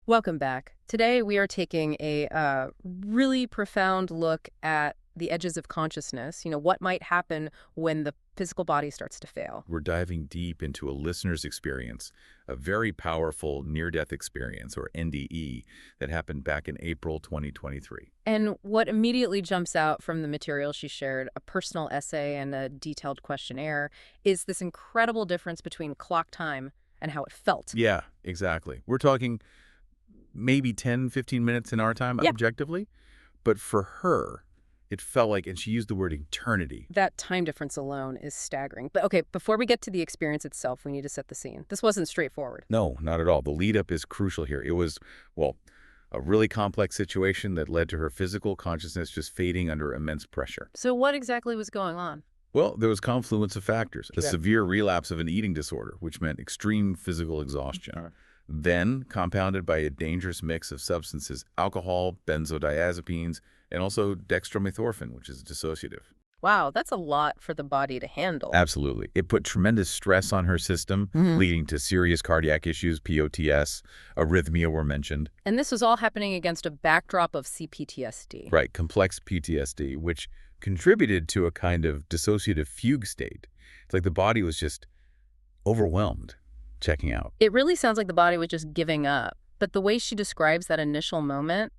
Welcome back. Today we are taking a really profound look at the edges of consciousness. What might happen when the physical body starts to fail. We're diving deep into a listener's experience, a very powerful near-death experience, or NDE, that happened back in April 2023. And what immediately jumps out from the material she shared, a personal essay and a detailed questionnaire, is this incredible difference between clock time and how it felt. Yeah, exactly. We're talking maybe 10, 15 minutes in our time, Yeah. objectively, but for her, it felt like, and she used the word eternity. That time difference alone is staggering. But okay, before we get to the experience itself, we need to set the scene. This wasn't straightforward. No, not at all. The lead-up is crucial here. It was, well, a really complex situation that led to her physical consciousness just fading under immense pressure. So what exactly was going on? Well, there was confluence of factors, a Yeah. severe relapse of an eating disorder, which meant extreme physical exhaustion. All right. Then compounded by a dangerous mix of substances, alcohol, benzodiazepines, and also dextromethorphan, which is dissociative. Wow, that's a lot for the body to handle. Absolutely. It put tremendous stress on her system, leading to serious cardiac issues, POTS, arrhythmia were mentioned. And this was all happening against a backdrop of CPTSD. Right, complex PTSD, which contributed to a kind of dissociative fugue state. It's like the body was just overwhelmed, checking out. It really sounds like the body was just giving up. But the way she describes that initial moment,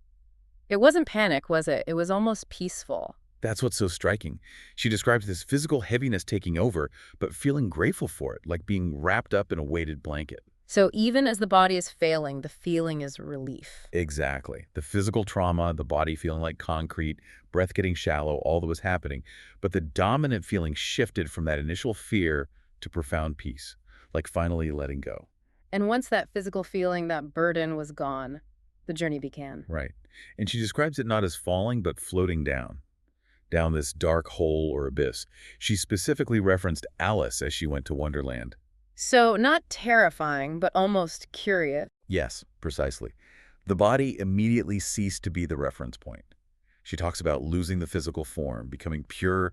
it wasn't panic, was it? It was almost peaceful. That's what's so striking. She describes this physical heaviness taking over, but feeling grateful for it, like being wrapped up in a weighted blanket. So even as the body is failing, the feeling is relief. Exactly. The physical trauma, the body feeling like concrete, breath getting shallow, all that was happening. But the dominant feeling shifted from that initial fear to profound peace, like finally letting go. And once that physical feeling, that burden was gone, the journey began. Right. And she describes it not as falling, but floating down this dark hole or abyss. She specifically referenced Alice as she went to Wonderland. So not terrifying, but almost curious. Yes, precisely. The body immediately ceased to be the reference point. She talks about losing the physical form, becoming pure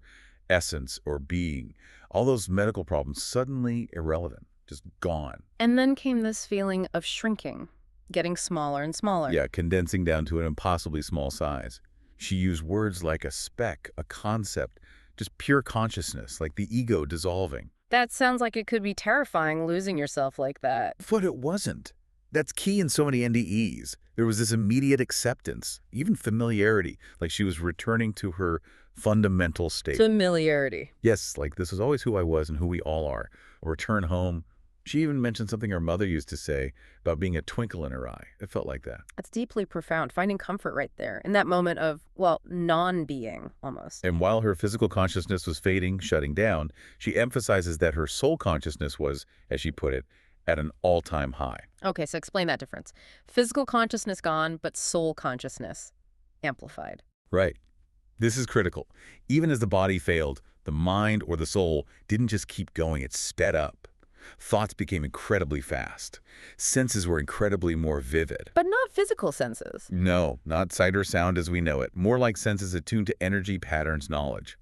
essence or being. All those medical problems suddenly irrelevant, just gone. And then came this feeling of shrinking, getting smaller and smaller. Yeah, condensing down to an impossibly small size. She used words like a speck, a concept, just pure consciousness, like the ego dissolving. That sounds like it could be terrifying, losing yourself like that. But it wasn't. That's key in so many NDEs. There was this immediate acceptance, even familiarity, like she was returning to her fundamental state. Familiarity. Yes, like this is always who I was and who we all are. A return home. She even mentioned something her mother used to say about being a twinkle in her eye. It felt like that. That's deeply profound, finding comfort right there in that moment of, well, non-being almost. And while her physical consciousness was fading, shutting down, she emphasizes that her soul consciousness was, as she put it, at an all-time high. Okay, so explain that difference. Physical consciousness gone, but soul consciousness amplified. Right. This is critical. Even as the body failed, the mind or the soul didn't just keep going, it sped up. Thoughts became incredibly fast. Senses were incredibly more vivid. But not physical senses. No, not sight or sound as we know it, more like senses attuned to energy, patterns, knowledge.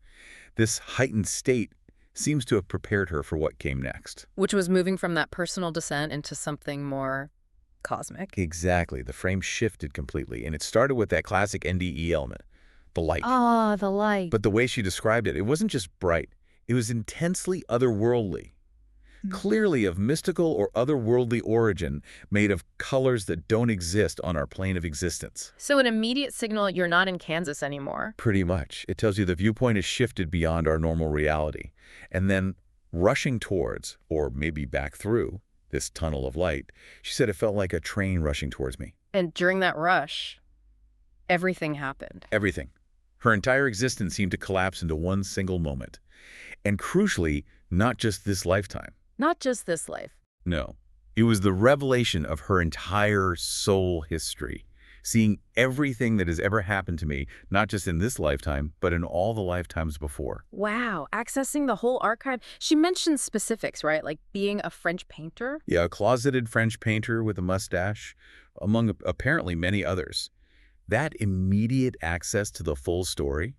This heightened state seems to have prepared her for what came next. Which was moving from that personal descent into something more cosmic. Exactly. The frame shifted completely, and it started with that classic NDE element, the light. Ah, the light. But the way she described it, it wasn't just bright. It was intensely otherworldly. Clearly of mystical or otherworldly origin, made of colors that don't exist on our plane of existence. So an immediate signal you're not in Kansas anymore. Pretty much. It tells you the viewpoint is shifted beyond our normal reality. And then rushing towards, or maybe back through, this tunnel of light, she said it felt like a train rushing towards me. And during that rush, everything happened. Everything. Her entire existence seemed to collapse into one single moment. And crucially, not just this lifetime. Not just this life. No. It was the revelation of her entire soul history, seeing everything that has ever happened to me, not just in this lifetime, but in all the lifetimes before. Wow, accessing the whole archive. She mentioned specifics, right? Like being a French painter? Yeah, a closeted French painter with a mustache, among apparently many others. That immediate access to the full story,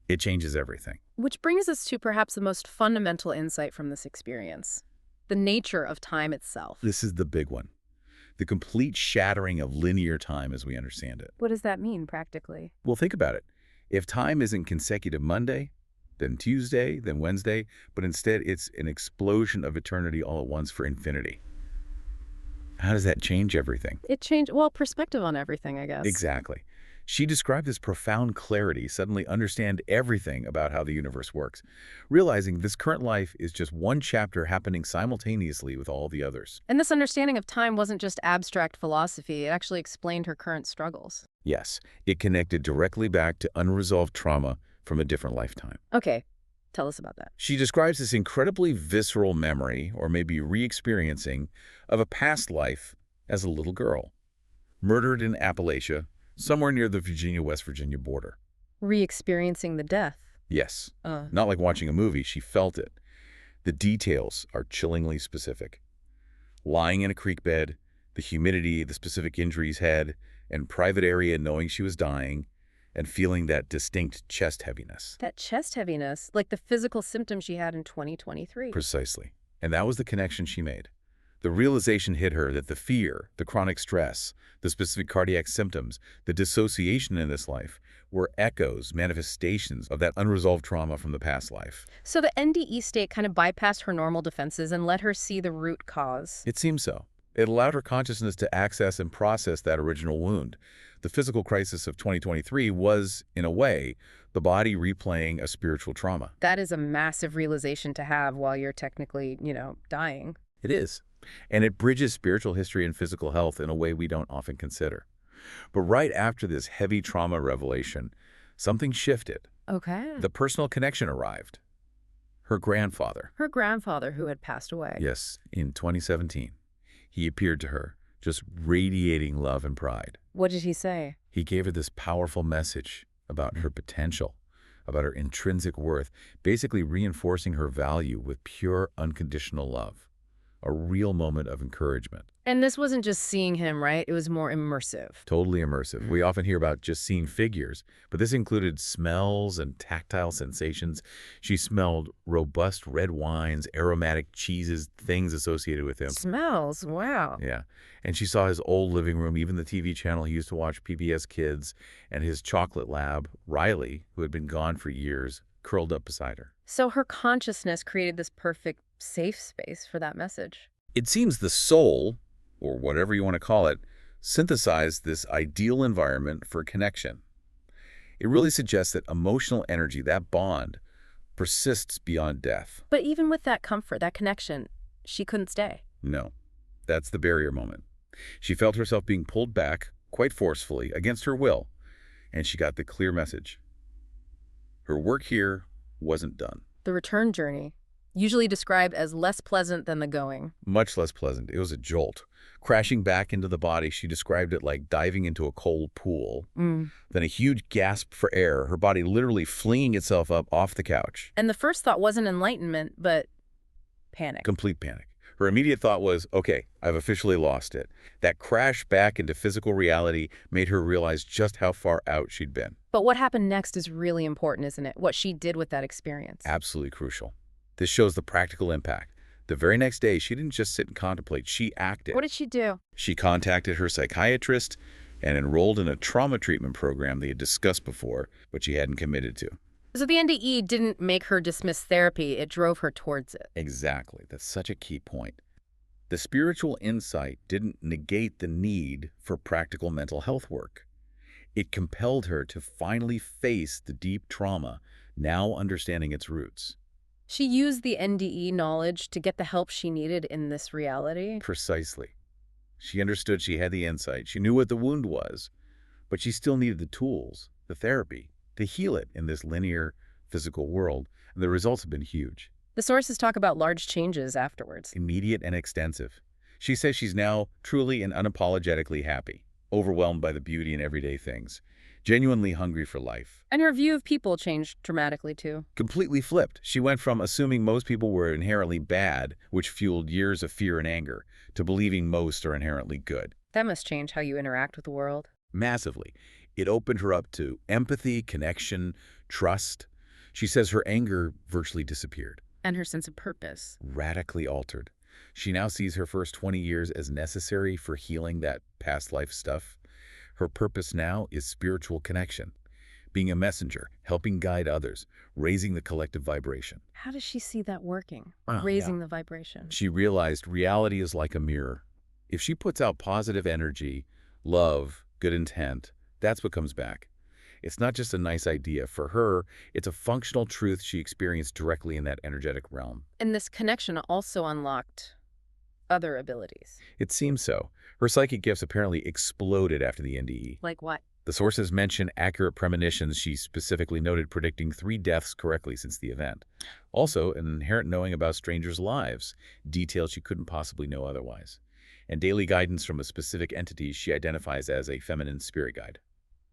it changes everything. Which brings us to perhaps the most fundamental insight from this experience. The nature of time itself. This is the big one. the complete shattering of linear time as we understand it. What does that mean practically? Well, think about it. If time isn't consecutive Monday, then Tuesday, then Wednesday, but instead it's an explosion of eternity all at once for infinity. How does that change everything? It changed, well, perspective on everything, I guess. Exactly. She described this profound clarity, suddenly understand everything about how the universe works, realizing this current life is just one chapter happening simultaneously with all the others. And this understanding of time wasn't just abstract philosophy, it actually explained her current struggles. Yes, it connected directly back to unresolved trauma from a different lifetime. Okay, tell us about that. She describes this incredibly visceral memory, or maybe re-experiencing, of a past life as a little girl, murdered in Appalachia, somewhere near the Virginia-West Virginia border. Re-experiencing the death. Yes, Uh, not like watching a movie, she felt it. The details are chillingly specific. Lying in a creek bed, the humidity the specific injuries had, and private area knowing she was dying, and feeling that distinct chest heaviness. that chest heaviness, like the physical symptoms she had in 2023. Precisely. And that was the connection she made. The realization hit her that the fear, the chronic stress, the specific cardiac symptoms, the dissociation in this life were echoes, manifestations of that unresolved trauma from the past life. So the NDE state kind of bypassed her normal defenses and let her see the root cause. It seems so. It allowed her consciousness to access and process that original wound. The physical crisis of 2023 was, in a way, the body replaying a spiritual trauma. That is a massive realization to have while you're technically, dying. It is. And it bridges spiritual history and physical health in a way we don't often consider. But right after this heavy trauma revelation, something shifted. Okay. The personal connection arrived. Her grandfather. Her grandfather who had passed away. Yes, in 2017. He appeared to her, just radiating love and pride. What did he say? He gave her this powerful message about her potential, about her intrinsic worth, basically reinforcing her value with pure, unconditional love. A real moment of encouragement. And this wasn't just seeing him, right? It was more immersive. Totally immersive. We often hear about just seeing figures, but this included smells and tactile sensations. She smelled robust red wines, aromatic cheeses, things associated with him. Smells, wow. Yeah. And she saw his old living room, even the TV channel he used to watch, PBS Kids, and his chocolate lab, Riley, who had been gone for years, curled up beside her. So her consciousness created this perfect safe space for that message. It seems the soul, or whatever you want to call it, synthesized this ideal environment for connection. It really suggests that emotional energy, that bond, persists beyond death. But even with that comfort, that connection, she couldn't stay. No, that's the barrier moment. She felt herself being pulled back, quite forcefully, against her will, and she got the clear message. Her work here wasn't done. The return journey, usually described as less pleasant than the going. Much less pleasant. It was a jolt. Crashing back into the body, she described it like diving into a cold pool. Then a huge gasp for air, her body literally flinging itself up off the couch. And the first thought wasn't enlightenment, but panic. Complete panic. Her immediate thought was, okay, I've officially lost it. That crash back into physical reality made her realize just how far out she'd been. But what happened next is really important, isn't it? What she did with that experience. Absolutely crucial. This shows the practical impact. The very next day, she didn't just sit and contemplate, she acted. What did she do? She contacted her psychiatrist and enrolled in a trauma treatment program they had discussed before, but she hadn't committed to. So the NDE didn't make her dismiss therapy, it drove her towards it. Exactly. That's such a key point. The spiritual insight didn't negate the need for practical mental health work. It compelled her to finally face the deep trauma, now understanding its roots. She used the NDE knowledge to get the help she needed in this reality. Precisely. She understood she had the insight. She knew what the wound was, but she still needed the tools, the therapy, to heal it in this linear physical world, and the results have been huge. The sources talk about large changes afterwards. Immediate and extensive. She says she's now truly and unapologetically happy, overwhelmed by the beauty in everyday things, genuinely hungry for life. And her view of people changed dramatically, too. Completely flipped. She went from assuming most people were inherently bad, which fueled years of fear and anger, to believing most are inherently good. That must change how you interact with the world. Massively. It opened her up to empathy, connection, trust. She says her anger virtually disappeared. And her sense of purpose. Radically altered. She now sees her first 20 years as necessary for healing that past life stuff. Her purpose now is spiritual connection, being a messenger, helping guide others, raising the collective vibration. How does she see that working? Oh, yeah. Raising the vibration. She realized reality is like a mirror. If she puts out positive energy, love, good intent, that's what comes back. It's not just a nice idea. For her, it's a functional truth she experienced directly in that energetic realm. And this connection also unlocked other abilities. It seems so. Her psychic gifts apparently exploded after the NDE. Like what? The sources mention accurate premonitions. She specifically noted predicting 3 deaths correctly since the event. Also, an inherent knowing about strangers' lives, details she couldn't possibly know otherwise. And daily guidance from a specific entity she identifies as a feminine spirit guide.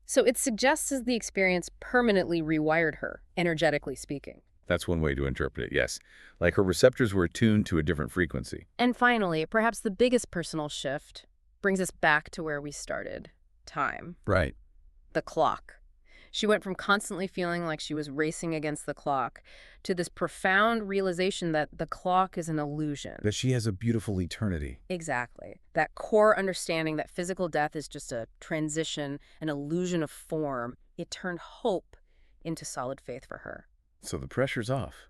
So it suggests as the experience permanently rewired her, energetically speaking. That's one way to interpret it, yes. Like her receptors were attuned to a different frequency. And finally, perhaps the biggest personal shift brings us back to where we started. Time. Right. The clock. She went from constantly feeling like she was racing against the clock to this profound realization that the clock is an illusion. That she has a beautiful eternity. Exactly. That core understanding that physical death is just a transition, an illusion of form. It turned hope into solid faith for her. So the pressure's off.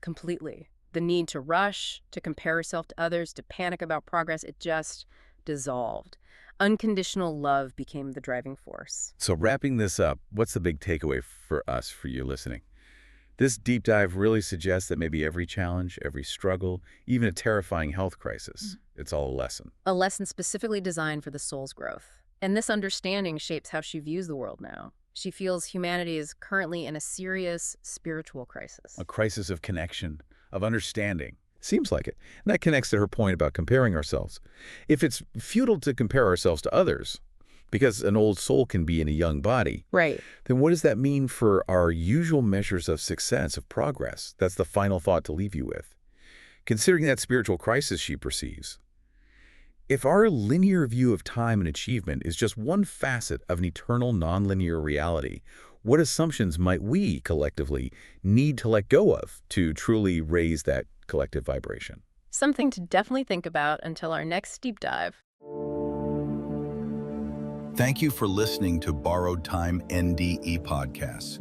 Completely. The need to rush, to compare herself to others, to panic about progress, it just dissolved. Unconditional love became the driving force. So wrapping this up, what's the big takeaway for us, for you listening? This deep dive really suggests that maybe every challenge, every struggle, even a terrifying health crisis, it's all a lesson. A lesson specifically designed for the soul's growth. And this understanding shapes how she views the world now. She feels humanity is currently in a serious spiritual crisis. A crisis of connection, of understanding. Seems like it. And that connects to her point about comparing ourselves. If it's futile to compare ourselves to others, because an old soul can be in a young body, Right. then what does that mean for our usual measures of success, of progress? That's the final thought to leave you with. Considering that spiritual crisis she perceives, if our linear view of time and achievement is just one facet of an eternal nonlinear reality, what assumptions might we collectively need to let go of to truly raise that collective vibration? Something to definitely think about until our next deep dive. Thank you for listening to Borrowed Time NDE Podcasts.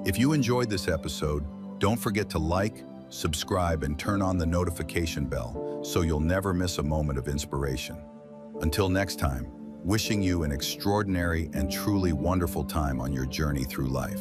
If you enjoyed this episode, don't forget to like, subscribe, and turn on the notification bell so you'll never miss a moment of inspiration. Until next time, wishing you an extraordinary and truly wonderful time on your journey through life.